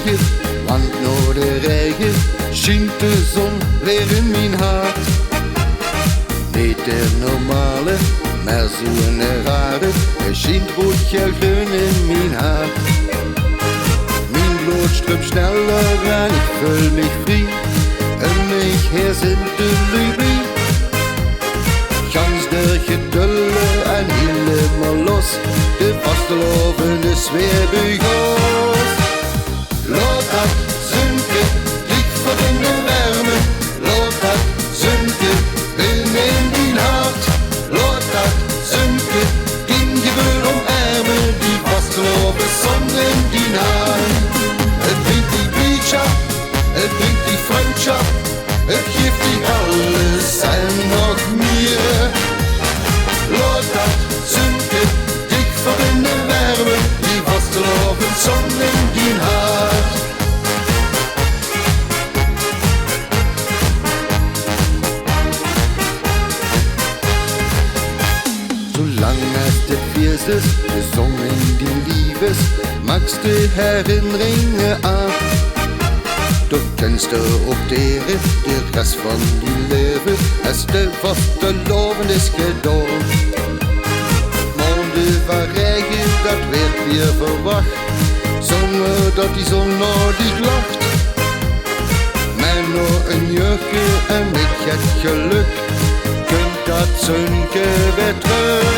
rijden, want na de regen schijnt de zon weer in mijn hart. Niet de normale, maar zo'n rare, er schijnt rood groen in mijn hart. Mijn bloed stroomt sneller en ik voel mich vrij, en mich herzint de Lübie. Gans de gedulle en helemaal los, de vastelovende sfeerbuigos. Laat dat zunken, dicht voor in de wärme. Laat dat zunken, in die hart. Laat dat zunken, geen gebeur omarmen, die vasteloven zon in die hart. Het brengt die vriendschap, het brengt die vriendschap, het geeft die alles en nog meer. Laat dat zunken, dik voor in de wärme, die vasteloven zon in die hart. Zolang als de feest is, de zon in die liefdes, maakt de herinneringen aan. Doch kennst du op deren, de rest van die leven, als de vasteloven is gedaan. Maanden van regen, dat werd weer verwacht, zonder dat die zon nog niet lacht. Maar nog een jurkje en met het geluk, kunt dat zonneke weer terug.